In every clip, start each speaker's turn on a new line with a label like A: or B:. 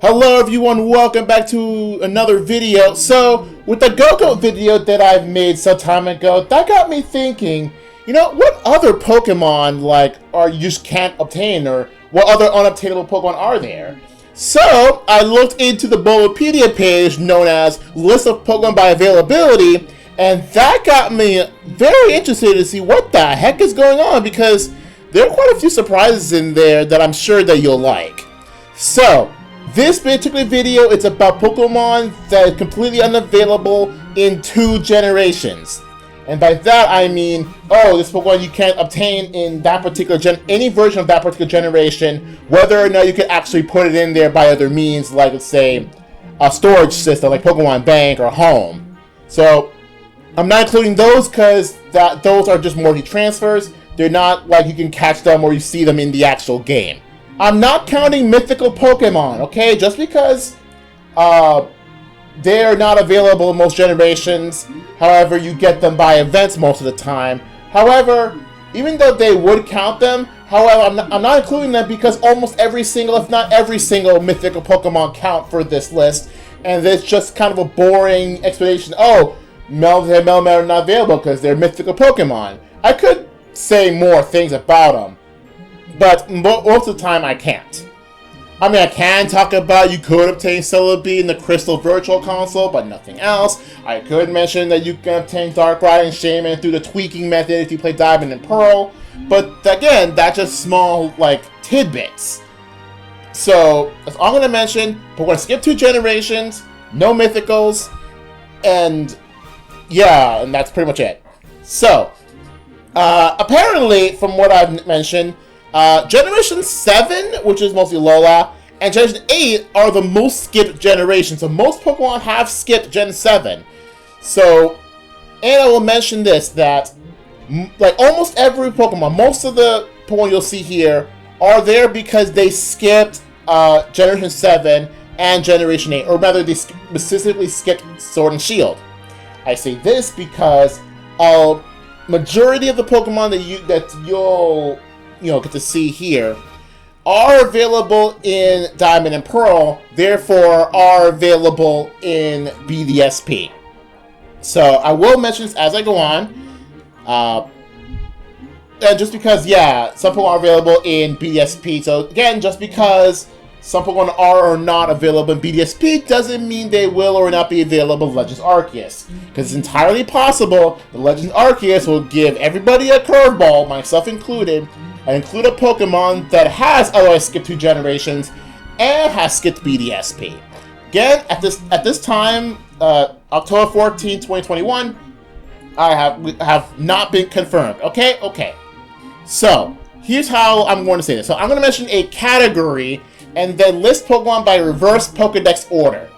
A: Hello everyone, welcome back to another video. So, with the Gogoat video that I've made some time ago, that got me thinking, you know, what other Pokemon, you just can't obtain, or what other unobtainable Pokemon are there? So, I looked into the Bulbapedia page known as List of Pokemon by Availability, and that got me very interested to see what the heck is going on, because there are quite a few surprises in there that I'm sure that you'll like. So, this particular video is about Pokemon that is completely unavailable in 2 generations. And by that I mean, this Pokemon you can't obtain in that particular any version of that particular generation, whether or not you can actually put it in there by other means, like let's say a storage system like Pokemon Bank or Home. So I'm not including those because those are just multi-transfers. They're not like you can catch them or you see them in the actual game. I'm not counting mythical Pokemon, okay? Just because they're not available in most generations. However, you get them by events most of the time. However, even though they would count them, however, I'm not including them because almost every single, if not every single mythical Pokemon count for this list. And it's just kind of a boring explanation. Melmetal are not available because they're mythical Pokemon. I could say more things about them, but most of the time I can't. I mean, I can talk about you could obtain Celebi in the Crystal Virtual Console, but nothing else. I could mention that you can obtain Darkrai and Shaman through the tweaking method if you play Diamond and Pearl, but again, that's just small, tidbits. So, that's all I'm going to mention. We're going to skip 2 generations, no mythicals, and yeah, and that's pretty much it. So, apparently, from what I've mentioned, Generation 7, which is mostly Lola, and Generation 8 are the most skipped generations. So most Pokemon have skipped Gen 7. So, and I will mention this, that almost every Pokemon, most of the Pokemon you'll see here are there because they skipped Generation 7 and Generation 8, or rather they specifically skipped Sword and Shield. I say this because majority of the Pokemon that you'll get to see here are available in Diamond and Pearl, therefore are available in BDSP. So I will mention this as I go on. And just because, some Pokemon are available in BDSP. So again, just because some Pokemon are or not available in BDSP doesn't mean they will or not be available in Legends Arceus. Because it's entirely possible the Legends Arceus will give everybody a curveball, myself included, and include a Pokemon that has otherwise skipped 2 generations and has skipped BDSP. Again, at this time, October 14, 2021, I have not been confirmed. Okay. So here's how I'm going to say this. So I'm going to mention a category and then list Pokemon by reverse Pokedex order.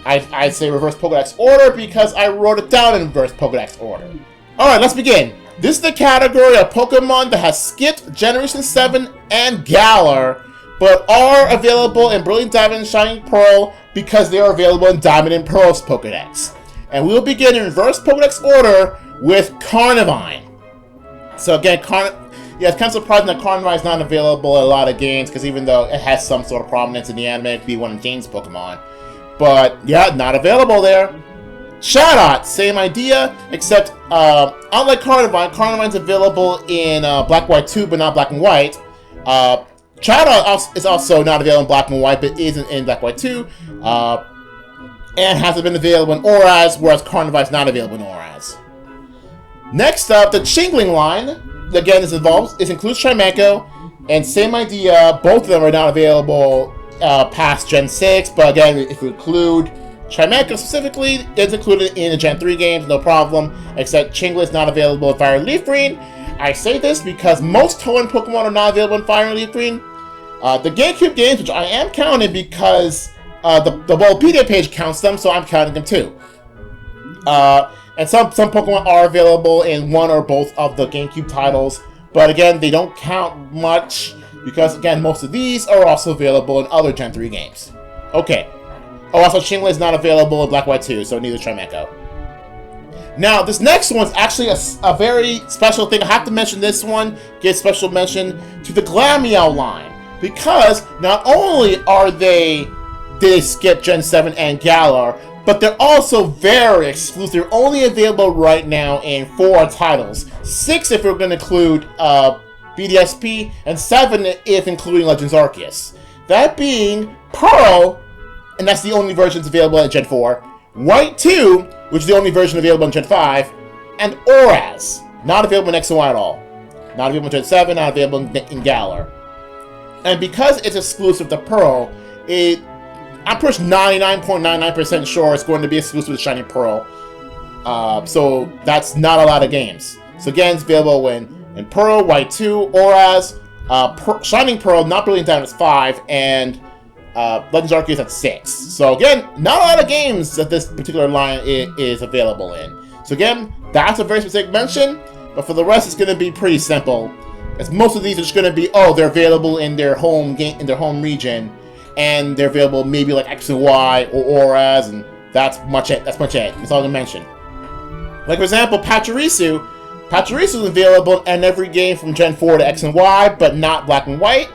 A: I say reverse Pokedex order because I wrote it down in reverse Pokedex order. Alright, let's begin. This is the category of Pokemon that has skipped Generation 7 and Galar, but are available in Brilliant Diamond and Shining Pearl because they are available in Diamond and Pearl's Pokedex. And we will begin in reverse Pokedex order with Carnivine. So again, it's kind of surprising that Carnivine is not available in a lot of games, because even though it has some sort of prominence in the anime, it could be one of Jane's Pokemon. But yeah, not available there. Chatot, same idea, except unlike Carnivine's available in Black, White 2, but not Black and White. Chatot is also not available in Black and White, but isn't in Black, White 2, and hasn't been available in ORAS, whereas Carnivine's not available in ORAS. Next up, the Chingling line, again, this includes Chimecho, and same idea, both of them are not available past Gen 6, but again, if we include Chimecho specifically, it's included in the Gen 3 games, no problem, except Chingling is not available in Fire and Leaf Green. I say this because most Toad Pokemon are not available in Fire and Leaf Green. The GameCube games, which I am counting because the Wikipedia page counts them, so I'm counting them too. And some Pokemon are available in one or both of the GameCube titles, but again, they don't count much because, again, most of these are also available in other Gen 3 games. Okay. Oh, also, Chingla is not available in Black White 2, so neither is Trimeco. Now, this next one's actually a very special thing. I have to mention this one, give special mention to the Glameow line, because not only are they skip Gen 7 and Galar, but they're also very exclusive. They're only available right now in 4 titles. 6 if we're going to include BDSP, and 7 if including Legends Arceus. That being Pearl, and that's the only versions available in Gen 4. White 2, which is the only version available in Gen 5. And Oraz, not available in X and Y at all. Not available in Gen 7, not available in Galar. And because it's exclusive to Pearl, I'm pretty 99.99% sure it's going to be exclusive to Shining Pearl. So that's not a lot of games. So again, it's available in Pearl, White 2, Oraz, Shining Pearl, not Brilliant Diamond 5, and Legends Arceus at 6. So again, not a lot of games that this particular line is available in. So again, that's a very specific mention, but for the rest, it's going to be pretty simple. As most of these are just going to be, they're available in their home game, in their home region, and they're available maybe like X and Y or Oraz, and that's much it. That's much it. That's all I'm going to mention. Like for example, Pachirisu. Pachirisu is available in every game from Gen 4 to X and Y, but not Black and White.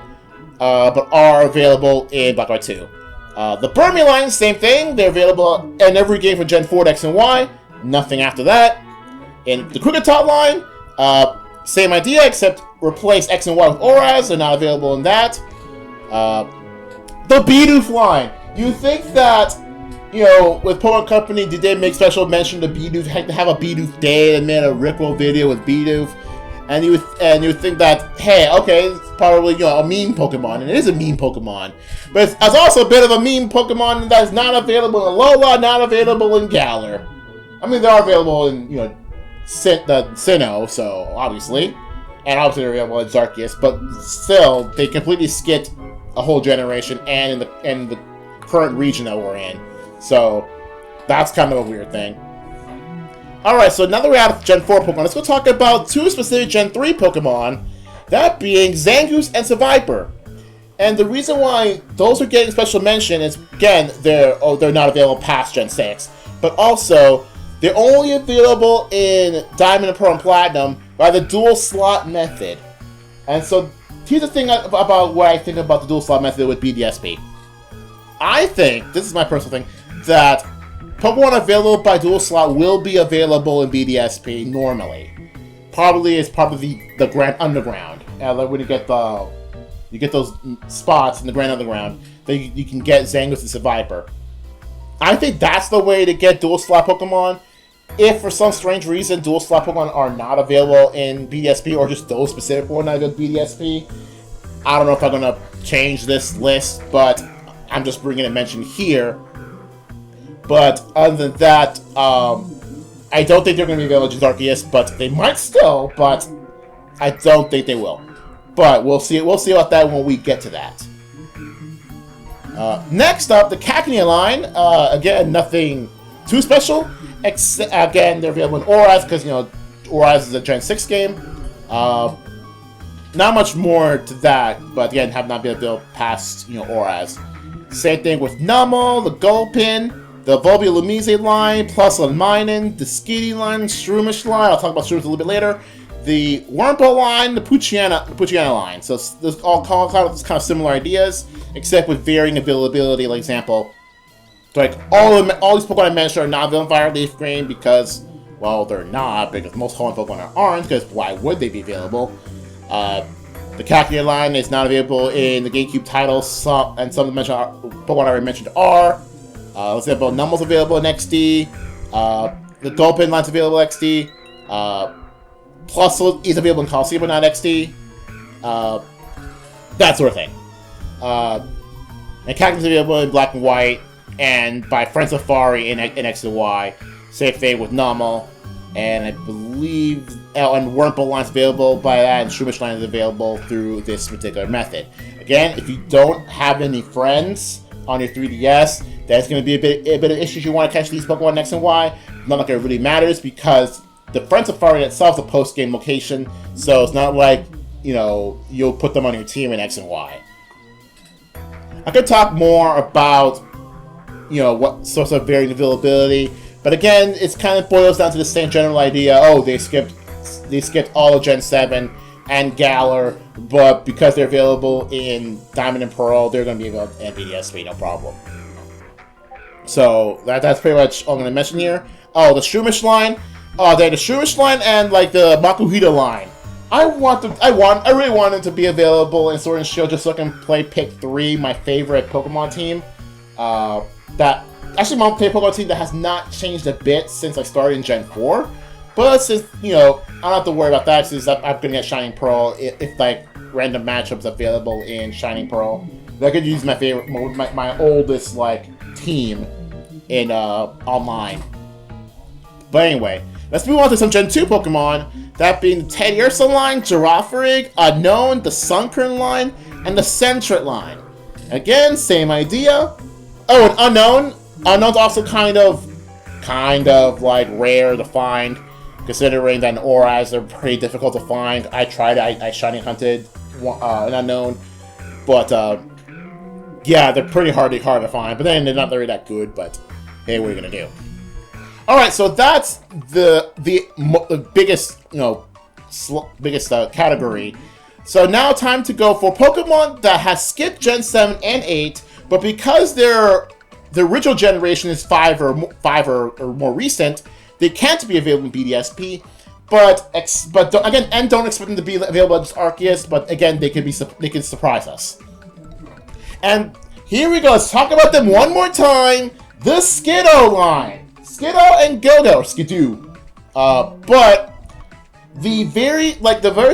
A: But are available in Black and White 2. The Burmy line, same thing. They're available in every game from Gen 4 to X and Y. Nothing after that. In the Krookodile line, same idea, except replace X and Y with Oraz. They're not available in that. The Bidoof line. You think that, with Pokemon Company, did they make special mention to Bidoof? Had to have a Bidoof day and made a Rickroll video with Bidoof? And you would think that, hey, okay, it's probably a meme Pokemon, and it is a meme Pokemon, but it's also a bit of a meme Pokemon that's not available in Alola, not available in Galar. I mean, they are available in the Sinnoh, so obviously, and obviously they're available in Arceus, but still, they completely skipped a whole generation and in the current region that we're in. So that's kind of a weird thing. Alright, so now that we're out of Gen 4 Pokemon, let's go talk about 2 specific Gen 3 Pokemon, that being Zangoose and Seviper. And the reason why those are getting special mention is, again, they're not available past Gen 6, but also, they're only available in Diamond and Pearl and Platinum by the dual slot method. And so, here's the thing about what I think about the dual slot method with BDSP. I think, this is my personal thing, that Pokemon available by dual slot will be available in BDSP normally. Probably as part of the Grand Underground. When you get those spots in the Grand Underground, then you can get Zangoose and Seviper. I think that's the way to get dual slot Pokemon. If for some strange reason dual slot Pokemon are not available in BDSP, or just those specific ones not available in BDSP, I don't know if I'm gonna change this list, but I'm just bringing a mention here. But other than that, I don't think they're going to be available in Arceus, but they might still, but I don't think they will. But we'll see about that when we get to that. Next up, the Cacnea line. Again, nothing too special. Again, they're available in Oraz, because, Oraz is a Gen 6 game. Not much more to that, but again, have not been available past, Oraz. Same thing with Numel, the Gulpin, the Volbilumize line, plus Minun, the Skitty line, Shroomish line. I'll talk about Shroomish a little bit later. The Wurmple line, the Poochyena line. So there's all kind of similar ideas, except with varying availability. Like example, like all these Pokemon I mentioned are not available in Fire Leaf Green because, well, they're not, because most Hoenn Pokemon aren't, because why would they be available? The Cacnea line is not available in the GameCube titles, and some of the Pokemon I already mentioned are. For example, Numel's available in XD, the Gulpin line's available in XD, Plus is available in Coliseum but not XD, that sort of thing. And Cactus is available in Black and White, and by Friend Safari in X and Y. Same thing with Numel, and I believe and Wurmple line's available by that, and Shroomish line is available through this particular method. Again, if you don't have any friends, on your 3DS. That's going to be a bit of issues. You want to catch these Pokemon X and Y. Not like it really matters because the Friend Safari itself is a post-game location, so it's not like, you know, you'll put them on your team in X and Y. I could talk more about, you know, what sorts of varying availability, but again, it's kind of boils down to the same general idea. Oh, they skipped all of Gen 7 and Galar, but because they're available in Diamond and Pearl, they're going to be available in BDSP, no problem. So that's pretty much all I'm going to mention here. Oh, the Shroomish line. Oh, they had the Shroomish line and like the Makuhita line. I really want them to be available in Sword and Shield just so I can play Pick 3, my favorite Pokemon team. That actually my favorite Pokemon team that has not changed a bit since I started in Gen 4. But since, you know, I don't have to worry about that since I'm going to get Shining Pearl if like random matchups available in Shining Pearl. I could use my favorite, my oldest like team in online. But anyway, let's move on to some Gen 2 Pokemon. That being the Teddiursa line, Girafarig, Unknown, the Sunkern line, and the Sentret line. Again, same idea. Oh, and Unknown. Unknown's also kind of like rare to find, considering that in Auras they're pretty difficult to find. I tried, I shiny hunted an Unknown, but yeah, they're pretty hard to find. But then they're not really that good. But hey, what are you gonna do? All right, so that's the biggest, you know, biggest category. So now time to go for Pokemon that has skipped Gen 7 and 8, but because the original generation is 5 or more recent, they can't be available in BDSP. But don't expect them to be available at Arceus. But again, they can surprise us. And here we go. Let's talk about them one more time. The Skiddo line. Skiddo and Gogoat, or Skidoo. But the very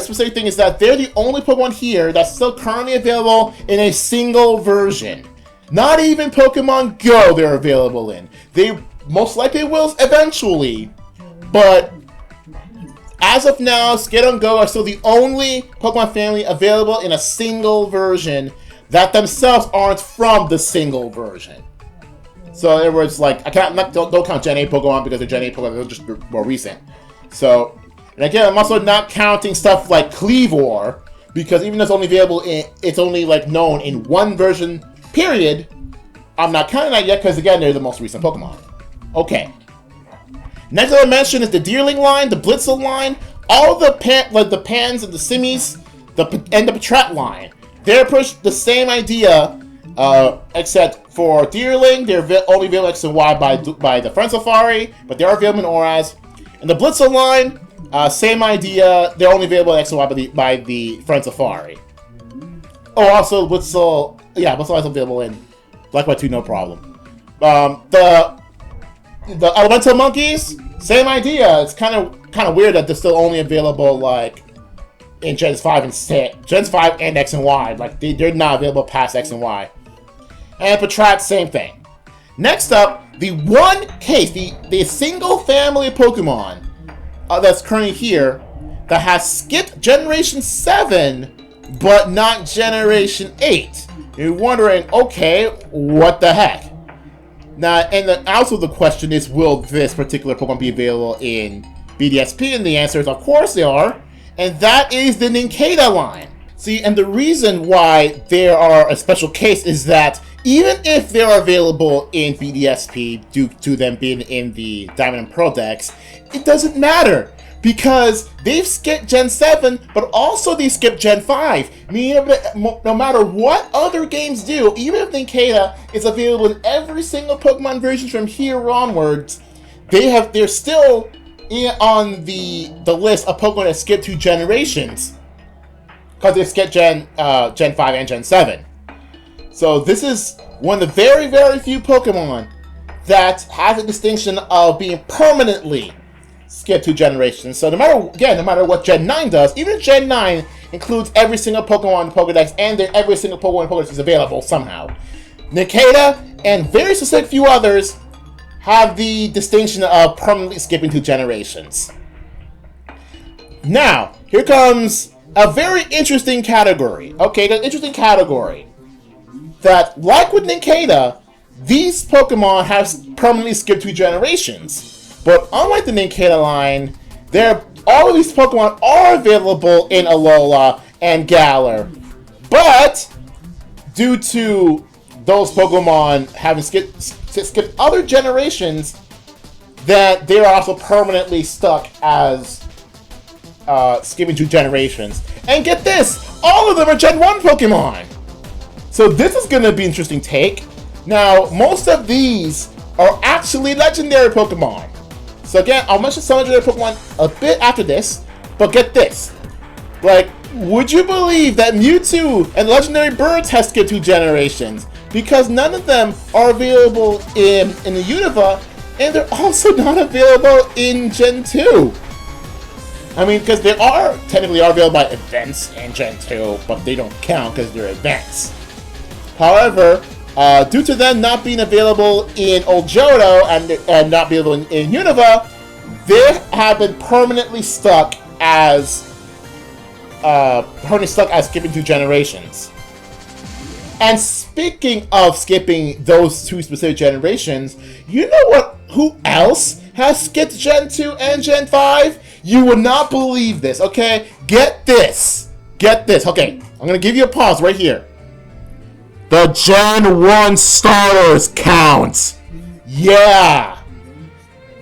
A: specific thing is that they're the only Pokemon here that's still currently available in a single version. Not even Pokemon Go they're available in. They most likely will eventually, but as of now, Skiddo and Go are still the only Pokemon family available in a single version that themselves aren't from the single version. So in other words, like don't count Gen 8 Pokemon because they're Gen 8 Pokemon, they're just more recent. So, and again, I'm also not counting stuff like Cleavor because even though it's only available it's only like known in one version. Period. I'm not counting that yet because again they're the most recent Pokemon. Okay. Next I'll mention is the Deerling line, the Blitzel line, all the Pans and the Simmies, and the Patrat line. They're pushed the same idea, except for Deerling, they're only available X and Y by the Friend Safari, but they are available in Auras. And the Blitzel line, same idea, they're only available X and Y by the Friend Safari. Oh, also Blitzel, yeah, Blitzel is available in Black White 2, no problem. The Elemental Monkeys, same idea. It's kind of weird that they're still only available like in Gens 5 and 6, Gens 5 and X and Y. Like they're not available past X and Y. And Patrat, same thing. Next up, the one case, the single family of Pokemon that's currently here that has skipped Generation 7, but not Generation 8. You're wondering, okay, what the heck? Now, and also the question is, will this particular Pokemon be available in BDSP? And the answer is, of course they are. And that is the Nincada line. See, and the reason why they are a special case is that even if they are available in BDSP due to them being in the Diamond and Pearl decks, it doesn't matter. Because they've skipped Gen 7, but also they skipped Gen 5. Meaning no matter what other games do, even if Nincada is available in every single Pokemon version from here onwards, they're still on the list of Pokemon that skipped 2 generations. Because they skipped Gen 5 and Gen 7. So this is one of the very, very few Pokemon that has a distinction of being permanently skip 2 generations. So no matter what Gen 9 does, even if Gen 9 includes every single Pokemon in the Pokedex and every single Pokemon in the Pokedex is available somehow, Nincada and very specific few others have the distinction of permanently skipping 2 generations. Now, here comes a very interesting category. Okay, an interesting category. that, like with Nincada, these Pokemon have permanently skipped 2 generations. But unlike the Nincada line, all of these Pokemon are available in Alola and Galar. But due to those Pokemon having skipped other generations, that they are also permanently stuck as skipping 2 generations. And get this! All of them are Gen 1 Pokemon! So this is going to be an interesting take. Now, most of these are actually legendary Pokemon. So again, I'll mention some legendary Pokemon a bit after this, but get this. Like, would you believe that Mewtwo and legendary birds have skipped 2 generations? Because none of them are available in the Unova, and they're also not available in Gen 2. I mean, because they technically are available by events in Gen 2, but they don't count because they're events. However, due to them not being available in Old Johto and not being available in Unova, they have been permanently stuck as skipping 2 generations. And speaking of skipping those 2 specific generations, you know what? Who else has skipped Gen 2 and Gen 5? You would not believe this, okay? Get this. Get this. Okay, I'm going to give you a pause right here. The Gen 1 starters count. Yeah.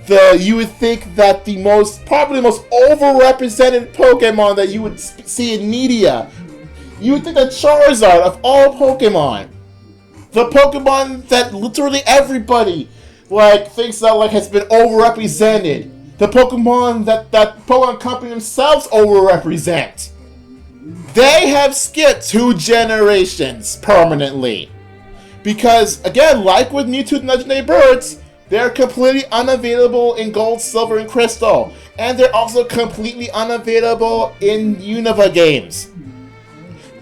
A: You would think that probably the most overrepresented Pokemon that you would see in media, you would think that Charizard of all Pokemon, the Pokemon that literally everybody thinks that has been overrepresented, the Pokemon that Pokemon Company themselves overrepresent. They have skipped 2 generations permanently. Because, again, like with Mewtwo and Legendary Birds, they're completely unavailable in Gold, Silver, and Crystal. And they're also completely unavailable in Unova games.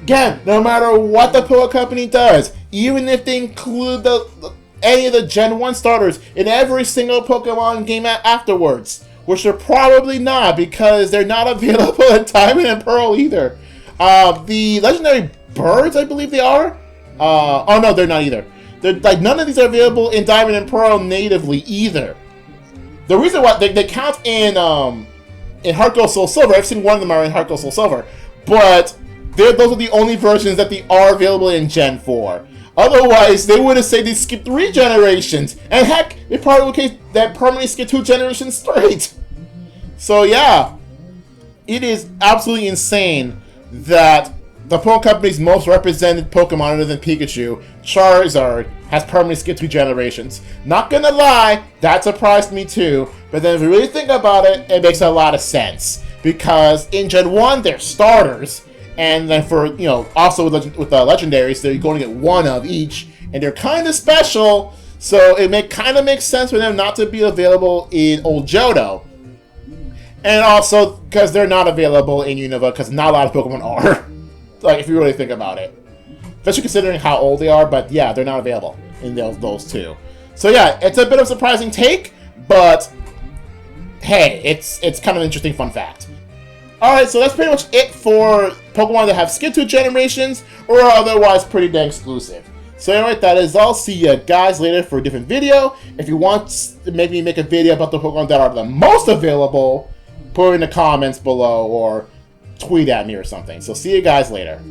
A: Again, no matter what the Pokemon Company does, even if they include any of the Gen 1 starters in every single Pokemon game afterwards, which they're probably not because they're not available in Diamond and Pearl either. The Legendary Birds, I believe they are. Oh no, they're not either. None of these are available in Diamond and Pearl natively either. The reason why they count in Heart Gold Soul Silver, every single one of them are in Heart Gold Soul Silver, but those are the only versions that they are available in Gen 4. Otherwise, they would have said they skipped 3 generations, and heck, they probably would that permanently skipped 2 generations straight. So yeah, it is absolutely insane that the Pokemon Company's most represented Pokemon other than Pikachu, Charizard, has permanently skipped 2 generations. Not gonna lie, that surprised me too, but then if you really think about it, it makes a lot of sense. Because in Gen 1, they're starters, and then for, also with the Legendaries, they're going to get 1 of each, and they're kind of special, so it kind of makes sense for them not to be available in Old Johto. And also, because they're not available in Unova, because not a lot of Pokemon are. If you really think about it. Especially considering how old they are, but yeah, they're not available in those 2. So yeah, it's a bit of a surprising take, but hey, it's kind of an interesting fun fact. Alright, so that's pretty much it for Pokemon that have skipped 2 generations, or are otherwise pretty dang exclusive. So anyway, that is all. See you guys later for a different video. If you want to make me make a video about the Pokemon that are the most available, put it in the comments below, or tweet at me or something. So see you guys later.